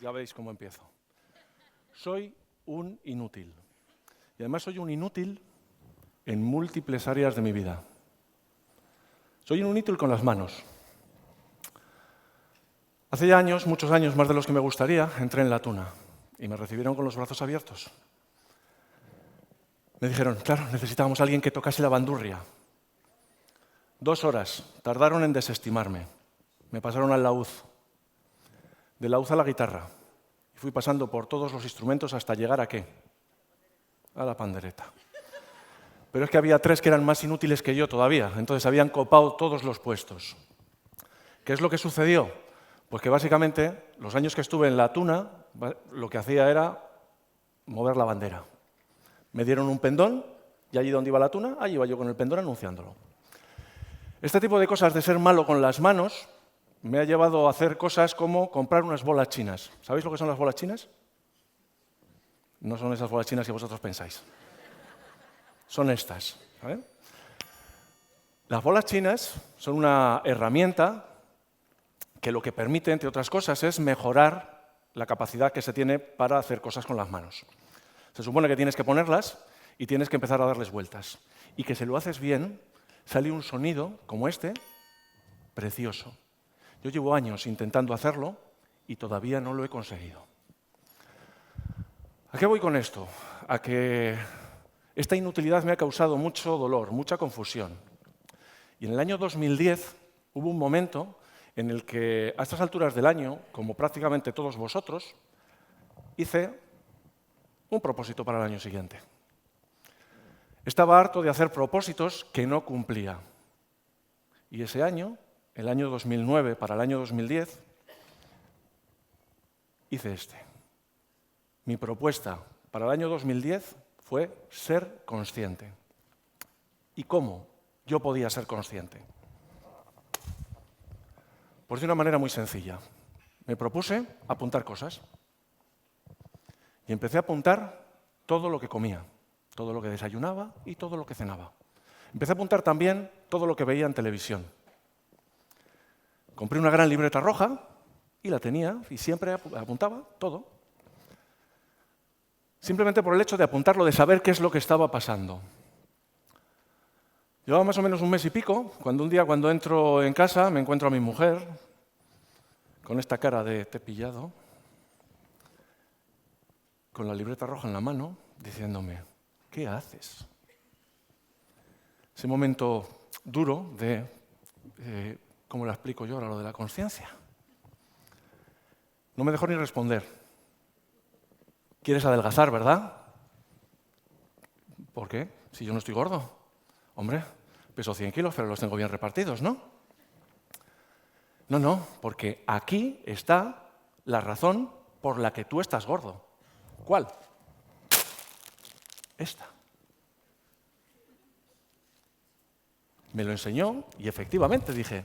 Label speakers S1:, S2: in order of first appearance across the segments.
S1: Ya veis cómo empiezo. Soy un inútil. Y además soy un inútil en múltiples áreas de mi vida. Soy un inútil con las manos. Hace ya años, muchos años, más de los que me gustaría, entré en la tuna y me recibieron con los brazos abiertos. Me dijeron, claro, necesitábamos a alguien que tocase la bandurria. 2 horas tardaron en desestimarme. Me pasaron al laúd. Del laúd a la guitarra. Y fui pasando por todos los instrumentos hasta llegar ¿a qué? A la pandereta. Pero es que había 3 que eran más inútiles que yo todavía, entonces habían copado todos los puestos. ¿Qué es lo que sucedió? Pues que básicamente, los años que estuve en la tuna, lo que hacía era mover la bandera. Me dieron un pendón y allí donde iba la tuna, allí iba yo con el pendón anunciándolo. Este tipo de cosas de ser malo con las manos me ha llevado a hacer cosas como comprar unas bolas chinas. ¿Sabéis lo que son las bolas chinas? No son esas bolas chinas que vosotros pensáis. Son estas. ¿Sabes? Las bolas chinas son una herramienta que lo que permite, entre otras cosas, es mejorar la capacidad que se tiene para hacer cosas con las manos. Se supone que tienes que ponerlas y tienes que empezar a darles vueltas. Y que si lo haces bien, sale un sonido como este, precioso. Yo llevo años intentando hacerlo y todavía no lo he conseguido. ¿A qué voy con esto? A que esta inutilidad me ha causado mucho dolor, mucha confusión. Y en el año 2010 hubo un momento en el que, a estas alturas del año, como prácticamente todos vosotros, hice un propósito para el año siguiente. Estaba harto de hacer propósitos que no cumplía. Y ese año, el año 2009 para el año 2010, hice este. Mi propuesta para el año 2010 fue ser consciente. ¿Y cómo yo podía ser consciente? Pues de una manera muy sencilla. Me propuse apuntar cosas. Y empecé a apuntar todo lo que comía, todo lo que desayunaba y todo lo que cenaba. Empecé a apuntar también todo lo que veía en televisión. Compré una gran libreta roja y la tenía y siempre apuntaba todo. Simplemente por el hecho de apuntarlo, de saber qué es lo que estaba pasando. Llevaba más o menos un mes y pico, cuando un día cuando entro en casa me encuentro a mi mujer con esta cara de te he pillado, con la libreta roja en la mano, diciéndome, ¿qué haces? Ese momento duro de, ¿cómo lo explico yo ahora, lo de la conciencia? No me dejó ni responder. ¿Quieres adelgazar, verdad? ¿Por qué? Si yo no estoy gordo. Hombre, peso 100 kilos, pero los tengo bien repartidos, ¿no? No, porque aquí está la razón por la que tú estás gordo. ¿Cuál? Esta. Me lo enseñó y efectivamente dije,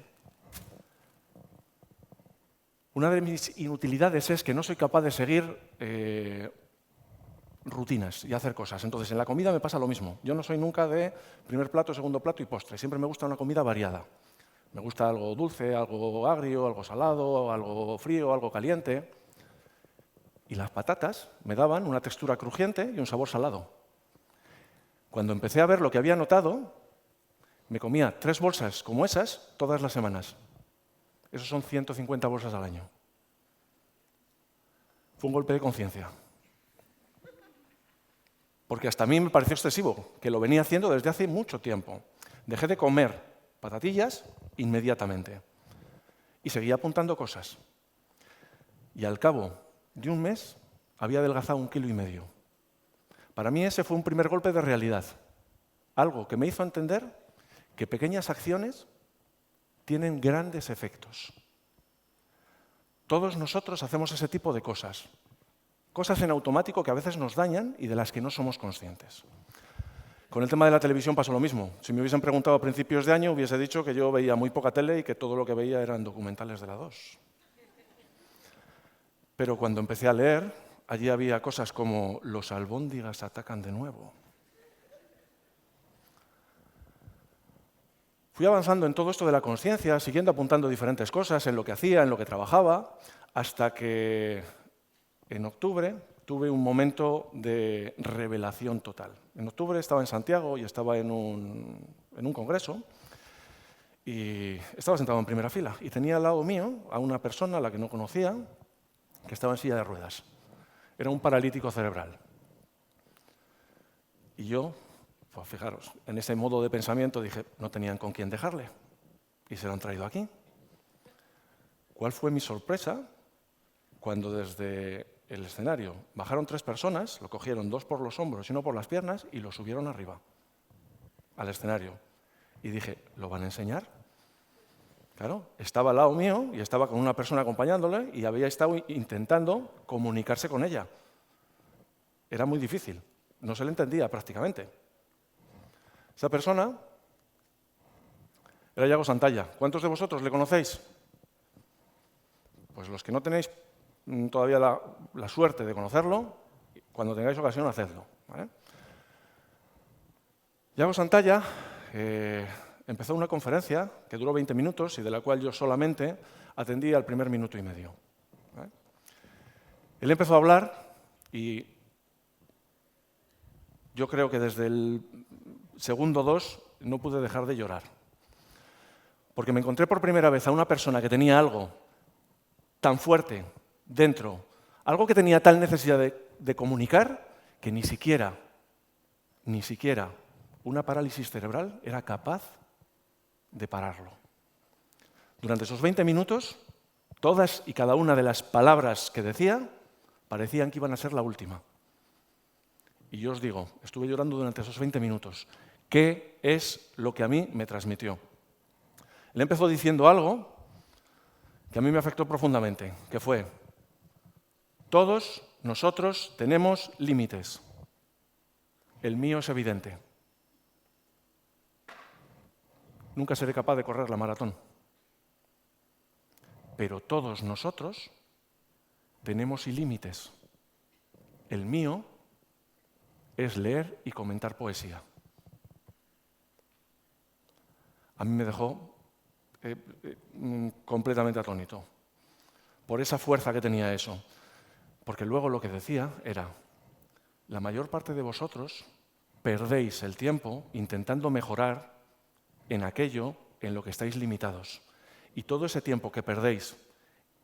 S1: una de mis inutilidades es que no soy capaz de seguir rutinas y hacer cosas. Entonces, en la comida me pasa lo mismo. Yo no soy nunca de primer plato, segundo plato y postre. Siempre me gusta una comida variada. Me gusta algo dulce, algo agrio, algo salado, algo frío, algo caliente. Y las patatas me daban una textura crujiente y un sabor salado. Cuando empecé a ver lo que había notado, me comía 3 bolsas como esas todas las semanas. Esos son 150 bolsas al año. Fue un golpe de conciencia. Porque hasta a mí me pareció excesivo, que lo venía haciendo desde hace mucho tiempo. Dejé de comer patatillas inmediatamente. Y seguía apuntando cosas. Y al cabo de un mes había adelgazado 1,5 kilos. Para mí ese fue un primer golpe de realidad. Algo que me hizo entender que pequeñas acciones tienen grandes efectos. Todos nosotros hacemos ese tipo de cosas. Cosas en automático que a veces nos dañan y de las que no somos conscientes. Con el tema de la televisión pasó lo mismo. Si me hubiesen preguntado a principios de año, hubiese dicho que yo veía muy poca tele y que todo lo que veía eran documentales de la 2. Pero cuando empecé a leer, allí había cosas como los albóndigas atacan de nuevo. Fui avanzando en todo esto de la conciencia, siguiendo apuntando diferentes cosas, en lo que hacía, en lo que trabajaba, hasta que En octubre tuve un momento de revelación total. En octubre estaba en Santiago y estaba en un congreso y estaba sentado en primera fila y tenía al lado mío a una persona a la que no conocía que estaba en silla de ruedas. Era un paralítico cerebral. Y yo, pues fijaros, en ese modo de pensamiento dije, no tenían con quién dejarle y se lo han traído aquí. ¿Cuál fue mi sorpresa cuando desde el escenario bajaron 3 personas, lo cogieron 2 por los hombros y 1 por las piernas y lo subieron arriba, al escenario? Y dije, ¿lo van a enseñar? Claro, estaba al lado mío y estaba con una persona acompañándole y había estado intentando comunicarse con ella. Era muy difícil, no se le entendía prácticamente. Esa persona era Yago Santalla. ¿Cuántos de vosotros le conocéis? Pues los que no tenéis todavía la suerte de conocerlo, cuando tengáis ocasión, hacedlo, ¿vale? Yago Santalla empezó una conferencia que duró 20 minutos y de la cual yo solamente atendí al primer minuto y medio, ¿vale? Él empezó a hablar y yo creo que desde el segundo 2 no pude dejar de llorar. Porque me encontré por primera vez a una persona que tenía algo tan fuerte dentro, algo que tenía tal necesidad de comunicar, que ni siquiera una parálisis cerebral era capaz de pararlo. Durante esos 20 minutos, todas y cada una de las palabras que decía parecían que iban a ser la última. Y yo os digo, estuve llorando durante esos 20 minutos. ¿Qué es lo que a mí me transmitió? Él empezó diciendo algo que a mí me afectó profundamente, que fue: todos nosotros tenemos límites. El mío es evidente. Nunca seré capaz de correr la maratón. Pero todos nosotros tenemos límites. El mío es leer y comentar poesía. A mí me dejó completamente atónito por esa fuerza que tenía eso. Porque luego lo que decía era: la mayor parte de vosotros perdéis el tiempo intentando mejorar en aquello en lo que estáis limitados. Y todo ese tiempo que perdéis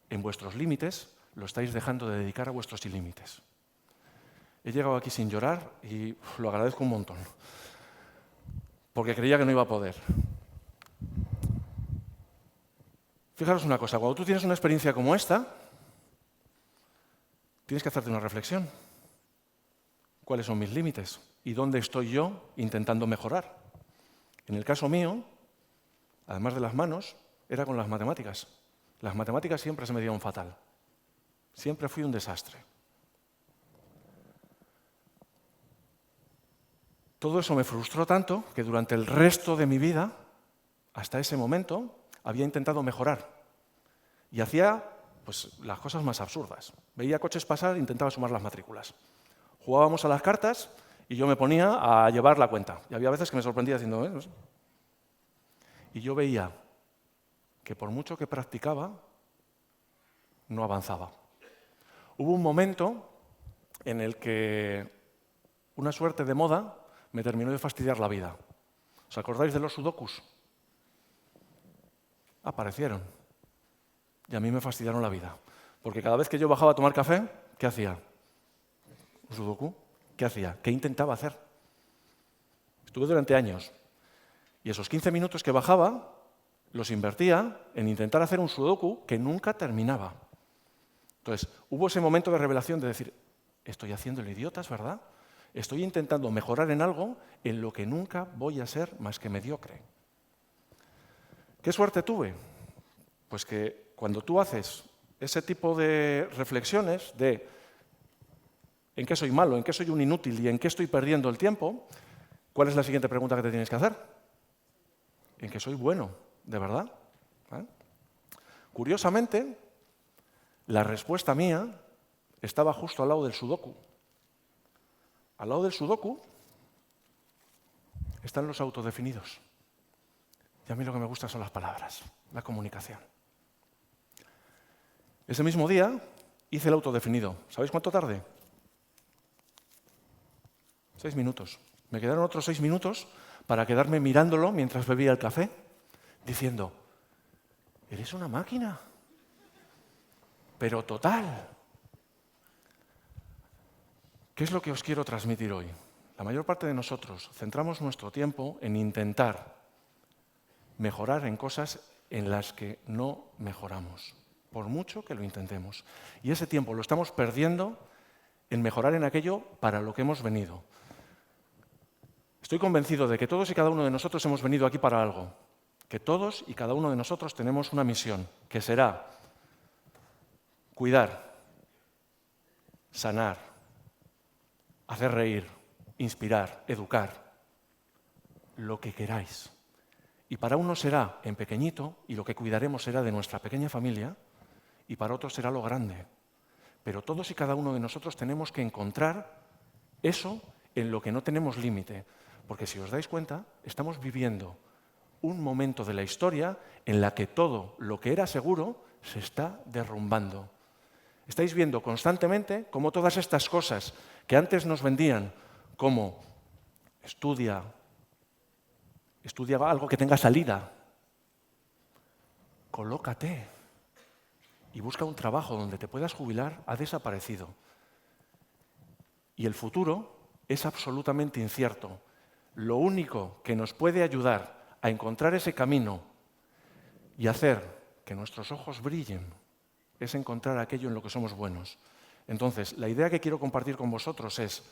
S1: en vuestros límites lo estáis dejando de dedicar a vuestros ilímites. He llegado aquí sin llorar y lo agradezco un montón, porque creía que no iba a poder. Fijaros una cosa, cuando tú tienes una experiencia como esta, tienes que hacerte una reflexión. ¿Cuáles son mis límites? ¿Y dónde estoy yo intentando mejorar? En el caso mío, además de las manos, era con las matemáticas. Las matemáticas siempre se me dieron fatal. Siempre fui un desastre. Todo eso me frustró tanto que durante el resto de mi vida, hasta ese momento, había intentado mejorar. Y hacía pues, las cosas más absurdas. Veía coches pasar e intentaba sumar las matrículas. Jugábamos a las cartas y yo me ponía a llevar la cuenta. Y había veces que me sorprendía diciendo, no sé. Y yo veía que por mucho que practicaba, no avanzaba. Hubo un momento en el que una suerte de moda me terminó de fastidiar la vida. ¿Os acordáis de los sudokus? Aparecieron. Y a mí me fastidiaron la vida. Porque cada vez que yo bajaba a tomar café, ¿qué hacía? ¿Un sudoku? ¿Qué hacía? ¿Qué intentaba hacer? Estuve durante años. Y esos 15 minutos que bajaba, los invertía en intentar hacer un sudoku que nunca terminaba. Entonces, hubo ese momento de revelación de decir, estoy haciendo el idiota, ¿es verdad? Estoy intentando mejorar en algo en lo que nunca voy a ser más que mediocre. ¿Qué suerte tuve? Pues que cuando tú haces ese tipo de reflexiones de en qué soy malo, en qué soy un inútil y en qué estoy perdiendo el tiempo, ¿cuál es la siguiente pregunta que te tienes que hacer? En qué soy bueno, ¿de verdad? ¿Eh? Curiosamente, la respuesta mía estaba justo al lado del sudoku. Al lado del sudoku están los autodefinidos. Y a mí lo que me gusta son las palabras, la comunicación. Ese mismo día hice el autodefinido. ¿Sabéis cuánto tardé? 6 minutos. Me quedaron otros 6 minutos para quedarme mirándolo mientras bebía el café, diciendo, eres una máquina, pero total. ¿Qué es lo que os quiero transmitir hoy? La mayor parte de nosotros centramos nuestro tiempo en intentar mejorar en cosas en las que no mejoramos, por mucho que lo intentemos. Y ese tiempo lo estamos perdiendo en mejorar en aquello para lo que hemos venido. Estoy convencido de que todos y cada uno de nosotros hemos venido aquí para algo, que todos y cada uno de nosotros tenemos una misión, que será cuidar, sanar, hacer reír, inspirar, educar, lo que queráis. Y para uno será en pequeñito, y lo que cuidaremos será de nuestra pequeña familia, y para otros será lo grande. Pero todos y cada uno de nosotros tenemos que encontrar eso en lo que no tenemos límite. Porque si os dais cuenta, estamos viviendo un momento de la historia en la que todo lo que era seguro se está derrumbando. Estáis viendo constantemente cómo todas estas cosas que antes nos vendían como estudia algo que tenga salida, colócate y busca un trabajo donde te puedas jubilar, ha desaparecido. Y el futuro es absolutamente incierto. Lo único que nos puede ayudar a encontrar ese camino y hacer que nuestros ojos brillen es encontrar aquello en lo que somos buenos. Entonces, la idea que quiero compartir con vosotros es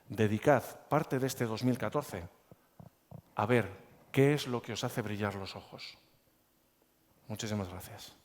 S1: dedicad parte de este 2014 a ver qué es lo que os hace brillar los ojos. Muchísimas gracias.